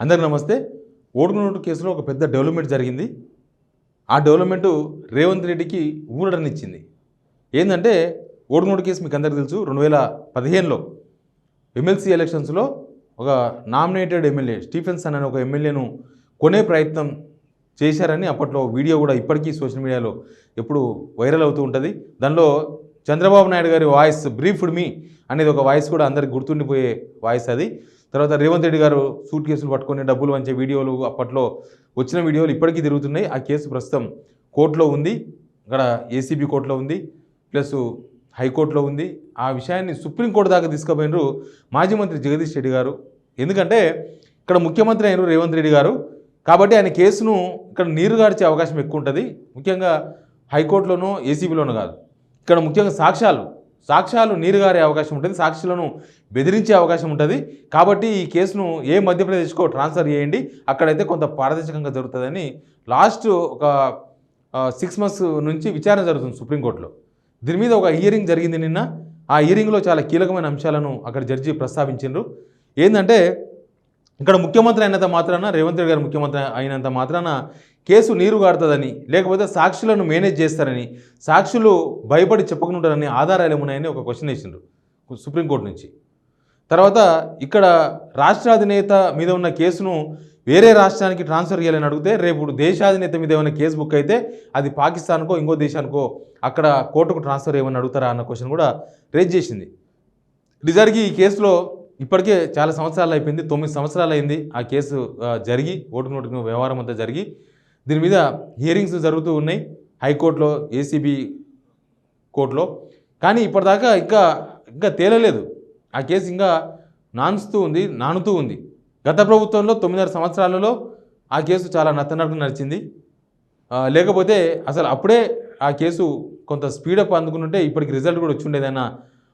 అందరికీ నమస్తే. ఓటుకు కేసులో ఒక పెద్ద డెవలప్మెంట్ జరిగింది. ఆ డెవలప్మెంటు రేవంత్ రెడ్డికి ఊరటనిచ్చింది. ఏంటంటే ఓటుకు కేసు మీకు అందరికీ తెలుసు. 2015లో ఎమ్మెల్సీ ఎలక్షన్స్లో ఒక నామినేటెడ్ ఎమ్మెల్యే స్టీఫెన్సన్ అనే ఒక ఎమ్మెల్యేను కొనే ప్రయత్నం చేశారని అప్పట్లో వీడియో కూడా ఇప్పటికీ సోషల్ మీడియాలో ఎప్పుడు వైరల్ అవుతూ ఉంటుంది. దానిలో చంద్రబాబు నాయుడు గారి వాయిస్ బ్రీఫ్డ్ మీ అనేది ఒక వాయిస్ కూడా అందరికి గుర్తుండిపోయే వాయిస్ అది. తర్వాత రేవంత్ రెడ్డి గారు సూట్ కేసులు పట్టుకొని డబ్బులు వంచే వీడియోలు అప్పట్లో వచ్చిన వీడియోలు ఇప్పటికీ తిరుగుతున్నాయి. ఆ కేసు ప్రస్తుతం కోర్టులో ఉంది. ఇక్కడ ఏసీబీ కోర్టులో ఉంది, ప్లస్ హైకోర్టులో ఉంది. ఆ విషయాన్ని సుప్రీంకోర్టు దాకా తీసుకుపోయినారు మాజీ మంత్రి జగదీష్ రెడ్డి గారు. ఎందుకంటే ఇక్కడ ముఖ్యమంత్రి అయినారు రేవంత్ రెడ్డి గారు కాబట్టి ఆయన కేసును ఇక్కడ నీరుగార్చే అవకాశం ఎక్కువ ఉంటుంది. ముఖ్యంగా హైకోర్టులోనో ఏసీబీలోనో కాదు, ఇక్కడ ముఖ్యంగా సాక్ష్యాలు నీరుగారే అవకాశం ఉంటుంది, సాక్షులను బెదిరించే అవకాశం ఉంటుంది. కాబట్టి ఈ కేసును ఏ మధ్యప్రదేశ్కో ట్రాన్స్ఫర్ చేయండి, అక్కడైతే కొంత పారదర్శకంగా జరుగుతుందని లాస్ట్ ఒక 6 months నుంచి విచారణ జరుగుతుంది సుప్రీంకోర్టులో. దీని మీద ఒక హియరింగ్ జరిగింది నిన్న. ఆ హియరింగ్లో చాలా కీలకమైన అంశాలను అక్కడ జడ్జి ప్రస్తావించారు. ఏంటంటే ఇక్కడ ముఖ్యమంత్రి అయినంత మాత్రాన, రేవంత్ రెడ్డి గారు ముఖ్యమంత్రి అయినంత మాత్రాన కేసు నీరు గారుతుందని, లేకపోతే సాక్షులను మేనేజ్ చేస్తారని, సాక్షులు భయపడి చెప్పకుంటారని ఆధారాలు ఏమున్నాయని ఒక క్వశ్చన్ వేసిండ్రు సుప్రీంకోర్టు నుంచి. తర్వాత ఇక్కడ రాష్ట్రాధినేత మీద ఉన్న కేసును వేరే రాష్ట్రానికి ట్రాన్స్ఫర్ చేయాలని అడిగితే, రేపు దేశాధినేత మీద ఏమైనా కేసు బుక్ అయితే అది పాకిస్తాన్కో ఇంకో దేశానికో అక్కడ కోర్టుకు ట్రాన్స్ఫర్ చేయమని అడుగుతారా అన్న క్వశ్చన్ కూడా రేజ్ చేసింది. నిజానికి ఈ కేసులో ఇప్పటికే చాలా సంవత్సరాలు అయిపోయింది, 9 సంవత్సరాలు అయింది ఆ కేసు జరిగి, ఓటుకు వ్యవహారం అంతా జరిగి. దీని మీద హియరింగ్స్ జరుగుతూ ఉన్నాయి హైకోర్టులో, ఏసీబీ కోర్టులో. కానీ ఇప్పటిదాకా ఇంకా తేలలేదు. ఆ కేసు ఇంకా నానుతూ ఉంది. గత ప్రభుత్వంలో 9.5 సంవత్సరాలలో ఆ కేసు చాలా నత్తనడక నడిచింది. లేకపోతే అసలు అప్పుడే ఆ కేసు కొంత స్పీడప్ అందుకుంటుంటే ఇప్పటికి రిజల్ట్ కూడా వచ్చి ఉండేదన్న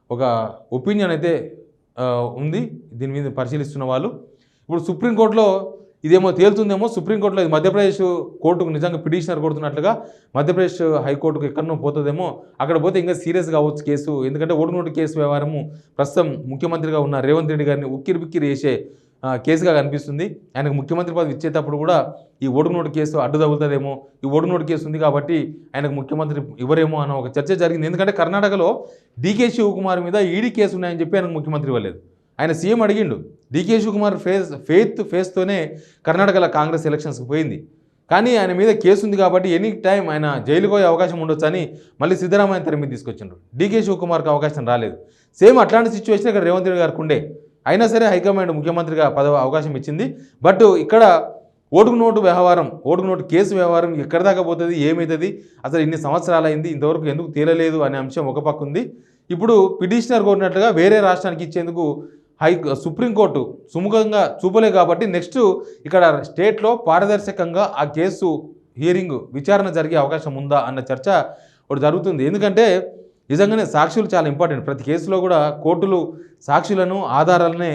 ఒక ఒపీనియన్ అయితే ఉంది దీని మీద పరిశీలిస్తున్న వాళ్ళు. ఇప్పుడు సుప్రీంకోర్టులో ఇదేమో తేలుతుందేమో, సుప్రీంకోర్టులో ఇది మధ్యప్రదేశ్ కోర్టుకు నిజంగా పిటిషనర్ కొడుతున్నట్లుగా మధ్యప్రదేశ్ హైకోర్టుకు ఎక్కడనో పోతుందేమో, అక్కడ పోతే ఇంకా సీరియస్గా అవ్వచ్చు కేసు. ఎందుకంటే ఓటుకు కేసు వ్యవహారము ప్రస్తుతం ముఖ్యమంత్రిగా ఉన్న రేవంత్ రెడ్డి గారిని ఉక్కిరి చేసే కేసుగా కనిపిస్తుంది. ఆయనకు ముఖ్యమంత్రి పదవి ఇచ్చేటప్పుడు కూడా ఈ ఓటుకు కేసు అడ్డు తగులుతుందేమో, ఈ ఓటుకు కేసు ఉంది కాబట్టి ఆయనకు ముఖ్యమంత్రి ఇవ్వరేమో అన్న ఒక చర్చ జరిగింది. ఎందుకంటే కర్ణాటకలో డీకే శివకుమార్ మీద ఈడీ కేసు ఉన్నాయని చెప్పి ఆయనకు ముఖ్యమంత్రి ఇవ్వలేదు. ఆయన సీఎం అడిగిండు. డీకే శివకుమార్ ఫేస్తోనే కర్ణాటకలో కాంగ్రెస్ ఎలక్షన్స్కి పోయింది. కానీ ఆయన మీద కేసు ఉంది కాబట్టి ఎనీ టైం ఆయన జైలుకు పోయే అవకాశం ఉండొచ్చు అని మళ్ళీ సిద్ధరామయ్య తెర మీద తీసుకొచ్చిండ్రు. డీకే శివకుమార్కి అవకాశం రాలేదు. సేమ్ అట్లాంటి సిచ్యువేషన్ ఇక్కడ రేవంత్ రెడ్డి గారికి ఉండే. అయినా సరే హైకమాండ్ ముఖ్యమంత్రిగా అవకాశం ఇచ్చింది. బట్ ఇక్కడ ఓటుకు కేసు వ్యవహారం ఎక్కడి దాకా పోతుంది, ఏమవుతుంది, అసలు ఇన్ని సంవత్సరాలు అయింది, ఇంతవరకు ఎందుకు తేలలేదు అనే అంశం ఒక పక్క ఉంది. ఇప్పుడు పిటిషనర్ కోరినట్లుగా వేరే రాష్ట్రానికి ఇచ్చేందుకు సుప్రీంకోర్టు సుముఖంగా చూపలే కాబట్టి నెక్స్ట్ ఇక్కడ స్టేట్లో పారదర్శకంగా ఆ కేసు విచారణ జరిగే అవకాశం ఉందా అన్న చర్చ ఒకటి జరుగుతుంది. ఎందుకంటే నిజంగానే సాక్షులు చాలా ఇంపార్టెంట్. ప్రతి కేసులో కూడా కోర్టులు సాక్షులను, ఆధారాలనే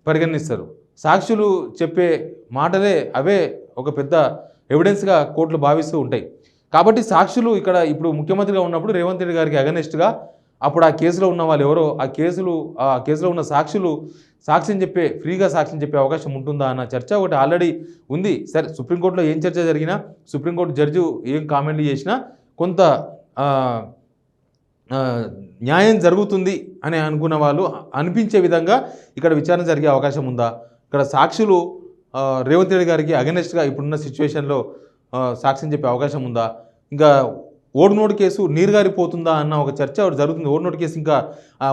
పరిగణిస్తారు. సాక్షులు చెప్పే మాటలే అవే ఒక పెద్ద ఎవిడెన్స్గా కోర్టులు భావిస్తూ ఉంటాయి. కాబట్టి సాక్షులు ఇక్కడ ఇప్పుడు ముఖ్యమంత్రిగా ఉన్నప్పుడు రేవంత్ రెడ్డి గారికి అగనెస్ట్గా అప్పుడు ఆ కేసులో ఉన్న వాళ్ళు ఎవరో ఆ కేసులో ఉన్న సాక్షులు ఫ్రీగా సాక్ష్యం చెప్పే అవకాశం ఉంటుందా అన్న చర్చ ఒకటి ఆల్రెడీ ఉంది. సరే, సుప్రీంకోర్టులో ఏం చర్చ జరిగినా, సుప్రీంకోర్టు జడ్జి ఏం కామెంట్లు చేసినా కొంత న్యాయం జరుగుతుంది అని అనుకున్న వాళ్ళు అనిపించే విధంగా ఇక్కడ విచారణ జరిగే అవకాశం ఉందా, ఇక్కడ సాక్షులు రేవంత్ రెడ్డి గారికి అగెనెస్ట్గా ఇప్పుడున్న సిచ్యువేషన్లో సాక్ష్యం చెప్పే అవకాశం ఉందా, ఇంకా ఓటుకు కేసు నీరుగారిపోతుందా అన్న ఒక చర్చ ఒకటి జరుగుతుంది. ఓటుకు కేసు ఇంకా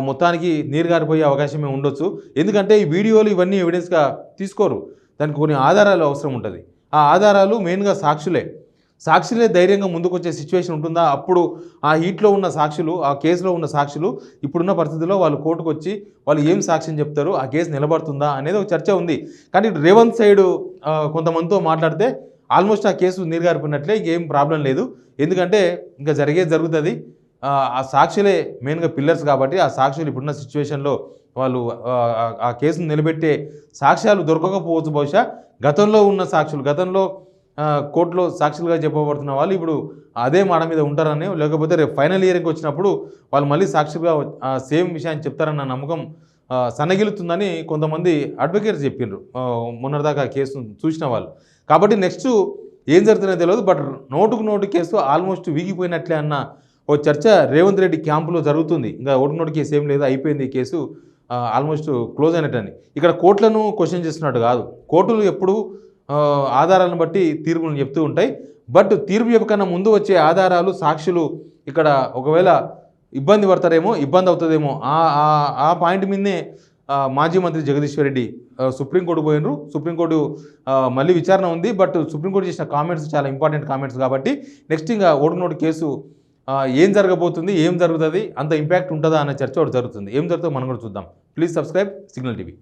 మొత్తానికి నీరుగారిపోయే అవకాశమే ఉండొచ్చు. ఎందుకంటే ఈ వీడియోలు ఇవన్నీ ఎవిడెన్స్గా తీసుకోరు, దానికి కొన్ని ఆధారాలు అవసరం ఉంటుంది. ఆ ఆధారాలు మెయిన్గా సాక్షులే ధైర్యంగా ముందుకు వచ్చే సిచ్యువేషన్ ఉంటుందా, అప్పుడు ఆ హీట్లో ఉన్న సాక్షులు, ఆ కేసులో ఉన్న సాక్షులు ఇప్పుడున్న పరిస్థితుల్లో వాళ్ళు కోర్టుకు వచ్చి వాళ్ళు ఏం సాక్ష్యం చెప్తారు, ఆ కేసు నిలబడుతుందా అనేది ఒక చర్చ ఉంది. కానీ రేవంత్ సైడ్ కొంతమందితో మాట్లాడితే ఆల్మోస్ట్ ఆ కేసు నీరుగారిపోయినట్లే, ఇంకేం ప్రాబ్లం లేదు. ఎందుకంటే ఇంకా జరుగుతుంది. ఆ సాక్షులే మెయిన్గా పిల్లర్స్ కాబట్టి ఆ సాక్షులు ఇప్పుడున్న సిచ్యువేషన్లో వాళ్ళు ఆ కేసును నిలబెట్టే సాక్ష్యాలు దొరకకపోవచ్చు. బహుశా గతంలో ఉన్న సాక్షులు, గతంలో కోర్టులో సాక్షులుగా చెప్పబడుతున్న వాళ్ళు ఇప్పుడు అదే మాట మీద ఉంటారని, లేకపోతే రేపు ఫైనల్ ఇయర్కి వచ్చినప్పుడు వాళ్ళు మళ్ళీ సాక్షులుగా సేమ్ విషయాన్ని చెప్తారన్న నమ్మకం సన్నగిలుతుందని కొంతమంది అడ్వకేట్స్ చెప్పిండ్రు మొన్నటిదాకా కేసును చూసిన వాళ్ళు. కాబట్టి నెక్స్ట్ ఏం జరుగుతుందో తెలియదు. బట్ నోటుకు నోటు కేసు ఆల్మోస్ట్ వీగిపోయినట్లే అన్న ఓ చర్చ రేవంత్ రెడ్డి క్యాంపులో జరుగుతుంది. ఇంకా ఓటుకు నోటు కేసు ఏం లేదు, అయిపోయింది ఈ కేసు, ఆల్మోస్ట్ క్లోజ్ అయినట్టని. ఇక్కడ కోర్టులను క్వశ్చన్ చేస్తున్నట్టు కాదు. కోర్టులు ఎప్పుడు ఆధారాలను బట్టి తీర్పులను చెప్తూ ఉంటాయి. బట్ తీర్పు చెప్పకన్నా ముందు వచ్చే ఆధారాలు, సాక్షులు ఇక్కడ ఒకవేళ ఇబ్బంది పడతారేమో, ఇబ్బంది అవుతుందేమో ఆ పాయింట్ మీదనే మాజీ మంత్రి జగదీశ్వర్ రెడ్డి సుప్రీంకోర్టు పోయినరు. సుప్రీంకోర్టు మళ్ళీ విచారణ ఉంది. బట్ సుప్రీంకోర్టు చేసిన కామెంట్స్ చాలా ఇంపార్టెంట్ కామెంట్స్ కాబట్టి నెక్స్ట్ ఇంకా ఓటుకు నోటు కేసు ఏం జరగబోతుంది, ఏం జరుగుతుంది, అంత ఇంపాక్ట్ ఉంటుందా అనే చర్చ ఒకటి జరుగుతుంది. ఏం జరుగుతుందో మనం కూడా చూద్దాం. Please subscribe signal TV.